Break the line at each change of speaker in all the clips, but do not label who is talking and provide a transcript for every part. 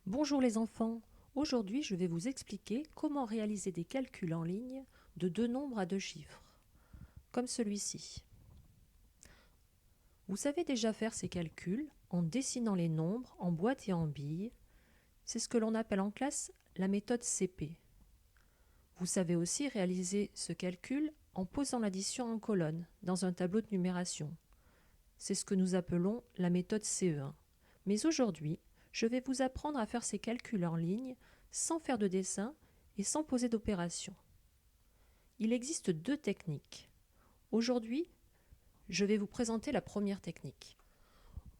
Bonjour les enfants, aujourd'hui je vais vous expliquer comment réaliser des calculs en ligne de deux nombres à deux chiffres, comme celui-ci. Vous savez déjà faire ces calculs en dessinant les nombres en boîte et en bille. C'est ce que l'on appelle en classe la méthode CP. Vous savez aussi réaliser ce calcul en posant l'addition en colonne dans un tableau de numération. C'est ce que nous appelons la méthode CE1. Mais aujourd'hui, je vais vous apprendre à faire ces calculs en ligne sans faire de dessin et sans poser d'opération. Il existe deux techniques. Aujourd'hui, je vais vous présenter la première technique.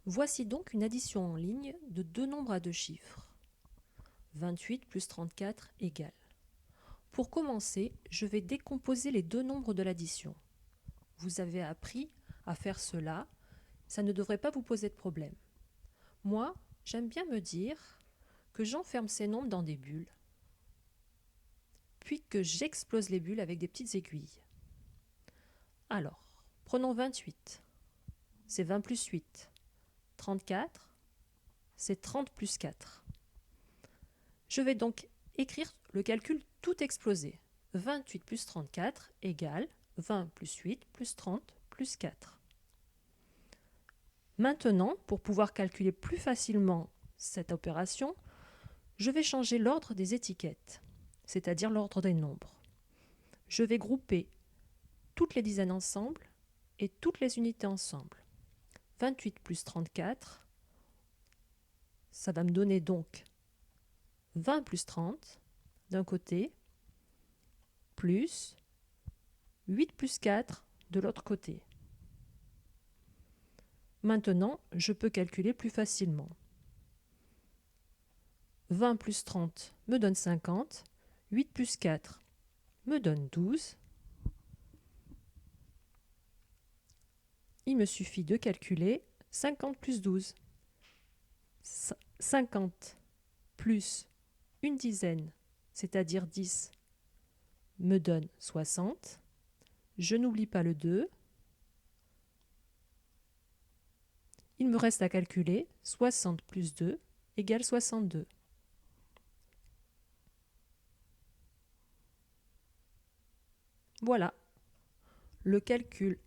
Voici donc une addition en ligne de deux nombres à deux chiffres. 28 plus 34 égale. Pour commencer, je vais décomposer les deux nombres de l'addition. Vous avez appris à faire cela, ça ne devrait pas vous poser de problème. Moi, j'aime bien me dire que j'enferme ces nombres dans des bulles, puis que j'explose les bulles avec des petites aiguilles. Alors, prenons 28, c'est 20 plus 8. 34, c'est 30 plus 4. Je vais donc écrire le calcul tout explosé. 28 plus 34 égale 20 plus 8 plus 30 plus 4. Maintenant, pour pouvoir calculer plus facilement cette opération, je vais changer l'ordre des étiquettes, c'est-à-dire l'ordre des nombres. Je vais grouper toutes les dizaines ensemble et toutes les unités ensemble. 28 plus 34, ça va me donner donc 20 plus 30 d'un côté, plus 8 plus 4 de l'autre côté. Maintenant, je peux calculer plus facilement. 20 plus 30 me donne 50, 8 plus 4 me donne 12. Il me suffit de calculer 50 plus 12. 50 plus une dizaine, c'est-à-dire 10, me donne 60. Je n'oublie pas le 2. Il me reste à calculer 60 plus 2 égale 62. Voilà, le calcul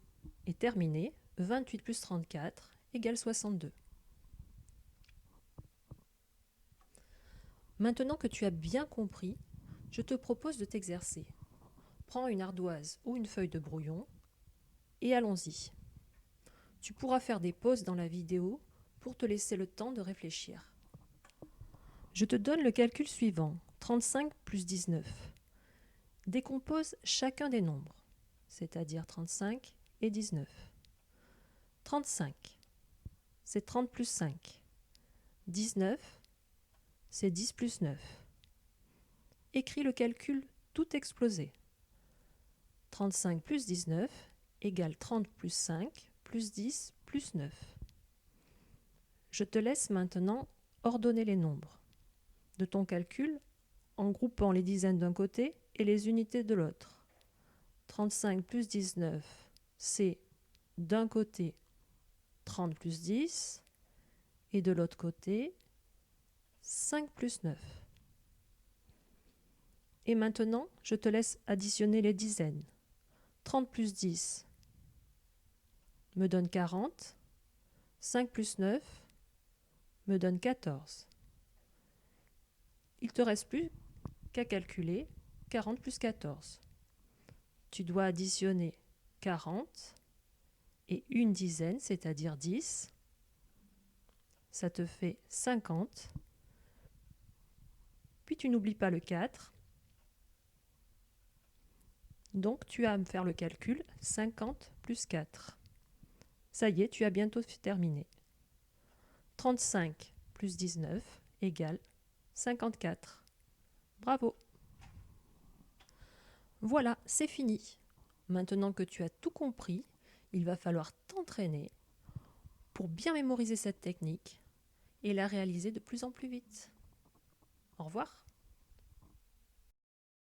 est terminé. 28 plus 34 égale 62. Maintenant que tu as bien compris, je te propose de t'exercer. Prends une ardoise ou une feuille de brouillon et allons-y. Tu pourras faire des pauses dans la vidéo pour te laisser le temps de réfléchir. Je te donne le calcul suivant, 35 plus 19. Décompose chacun des nombres, c'est-à-dire 35 et 19. 35, c'est 30 plus 5. 19, c'est 10 plus 9. Écris le calcul tout explosé. 35 plus 19 égale 30 plus 5 plus 10 plus 9. Je te laisse maintenant ordonner les nombres de ton calcul en groupant les dizaines d'un côté et les unités de l'autre. 35 plus 19, c'est d'un côté 30 plus 10 et de l'autre côté 5 plus 9. Et maintenant, je te laisse additionner les dizaines. 30 plus 10 me donne 40. 5 plus 9 me donne 14. Il ne te reste plus qu'à calculer 40 plus 14. Tu dois additionner 40 et une dizaine, c'est-à-dire 10. Ça te fait 50. Puis tu n'oublies pas le 4. Donc tu as à me faire le calcul 50 plus 4. Ça y est, tu as bientôt terminé. 35 plus 19 égale 54. Bravo! Voilà, c'est fini. Maintenant que tu as tout compris, il va falloir t'entraîner pour bien mémoriser cette technique et la réaliser de plus en plus vite. Au revoir!